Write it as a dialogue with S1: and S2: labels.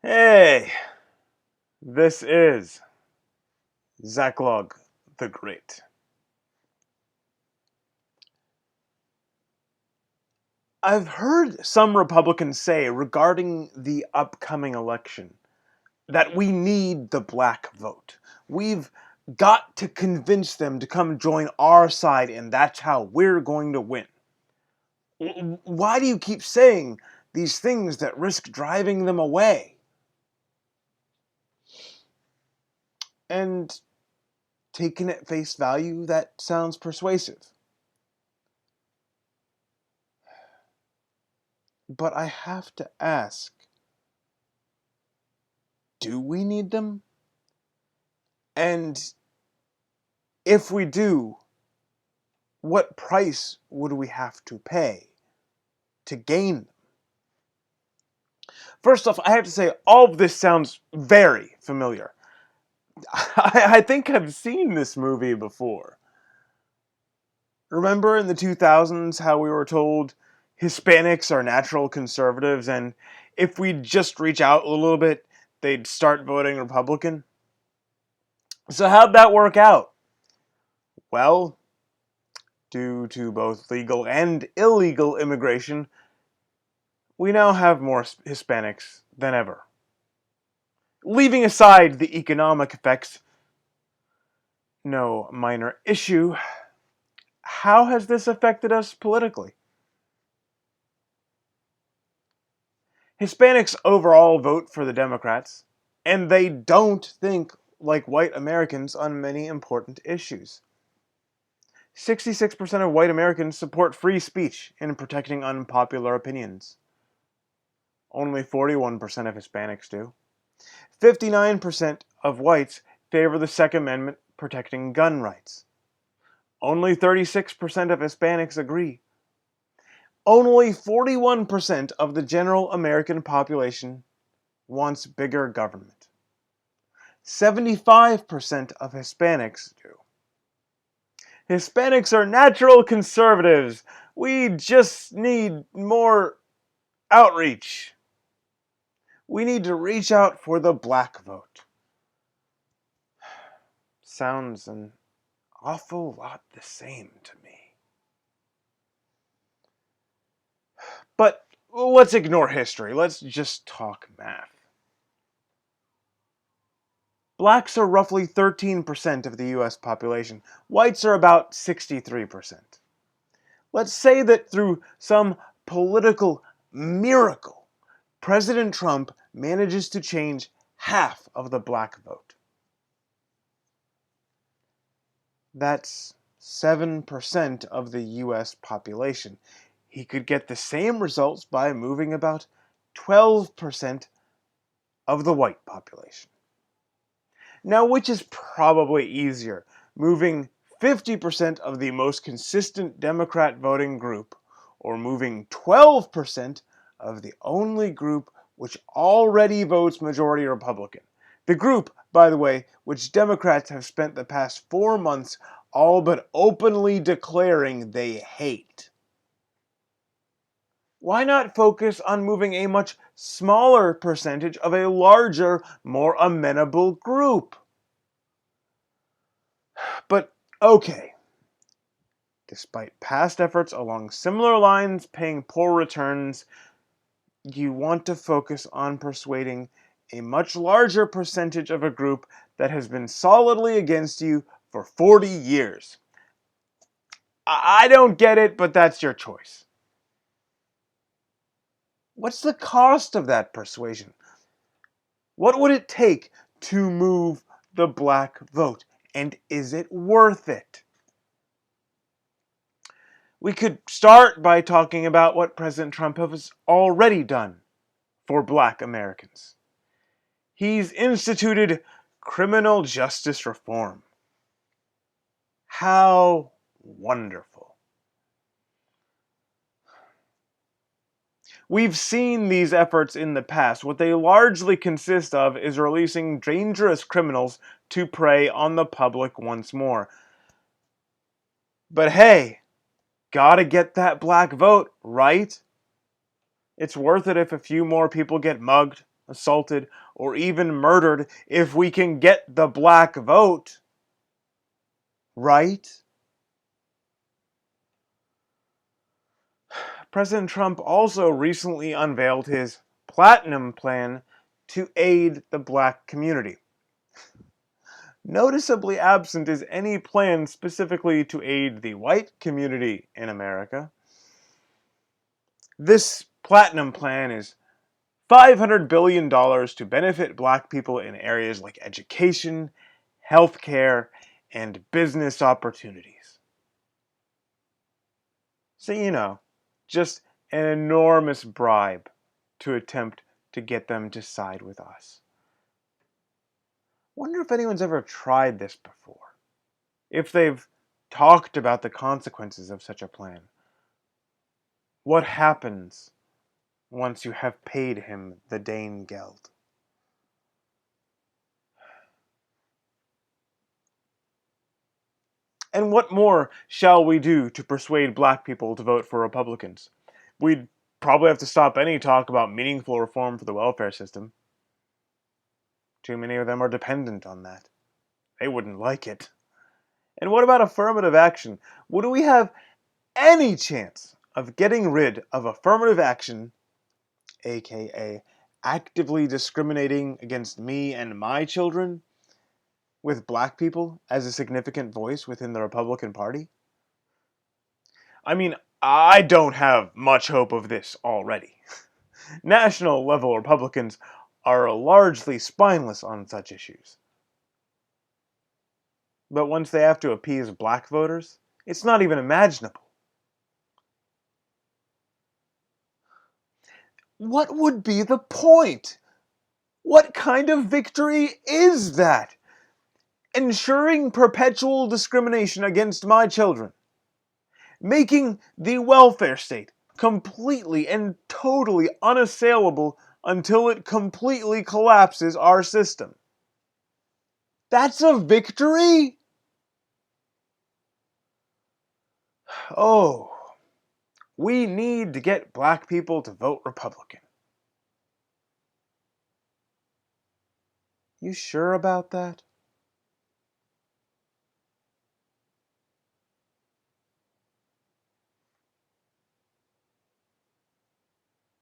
S1: Hey, this is Zachlog the Great. I've heard some Republicans say regarding the upcoming election that we need the black vote. We've got to convince them to come join our side, and that's how we're going to win. Why do you keep saying these things that risk driving them away? And taken at face value, that sounds persuasive. But I have to ask, do we need them? And if we do, what price would we have to pay to gain them? First off, I have to say, all of this sounds very familiar. I think I've seen this movie before. Remember in the 2000s how we were told Hispanics are natural conservatives, and if we just reach out a little bit, they'd start voting Republican? So how'd that work out? Well, due to both legal and illegal immigration, we now have more Hispanics than ever. Leaving aside the economic effects, no minor issue, how has this affected us politically? Hispanics overall vote for the Democrats, and they don't think like white Americans on many important issues. 66% of white Americans support free speech in protecting unpopular opinions. Only 41% of Hispanics do. 59% of whites favor the Second Amendment protecting gun rights. Only 36% of Hispanics agree. Only 41% of the general American population wants bigger government. 75% of Hispanics do. Hispanics are natural conservatives. We just need more outreach. We need to reach out for the black vote. Sounds an awful lot the same to me. But let's ignore history. Let's just talk math. Blacks are roughly 13% of the US population. Whites are about 63%. Let's say that through some political miracle, President Trump manages to change half of the black vote. That's 7% of the US population. He could get the same results by moving about 12% of the white population. Now, which is probably easier, moving 50% of the most consistent Democrat voting group, or moving 12% of the only group which already votes majority Republican? The group, by the way, which Democrats have spent the past 4 months all but openly declaring they hate. Why not focus on moving a much smaller percentage of a larger, more amenable group? But okay, despite past efforts along similar lines paying poor returns, you want to focus on persuading a much larger percentage of a group that has been solidly against you for 40 years. I don't get it, but that's your choice. What's the cost of that persuasion? What would it take to move the black vote? And is it worth it? We could start by talking about what President Trump has already done for black Americans. He's instituted criminal justice reform. How wonderful. We've seen these efforts in the past. What they largely consist of is releasing dangerous criminals to prey on the public once more. But hey, gotta get that black vote, right? It's worth it if a few more people get mugged, assaulted, or even murdered if we can get the black vote. Right? President Trump also recently unveiled his Platinum Plan to aid the black community. Noticeably absent is any plan specifically to aid the white community in America. This Platinum Plan is $500 billion to benefit black people in areas like education, healthcare, and business opportunities. So, just an enormous bribe to attempt to get them to side with us. Wonder if anyone's ever tried this before. If they've talked about the consequences of such a plan. What happens once you have paid him the Dane Geld? And what more shall we do to persuade black people to vote for Republicans? We'd probably have to stop any talk about meaningful reform for the welfare system. Too many of them are dependent on that. They wouldn't like it. And what about affirmative action? Would we have any chance of getting rid of affirmative action, aka actively discriminating against me and my children, with black people as a significant voice within the Republican Party? I mean, I don't have much hope of this already. National level Republicans are largely spineless on such issues. But once they have to appease black voters, it's not even imaginable. What would be the point? What kind of victory is that? Ensuring perpetual discrimination against my children. Making the welfare state completely and totally unassailable until it completely collapses our system. That's a victory? Oh, we need to get black people to vote Republican. You sure about that?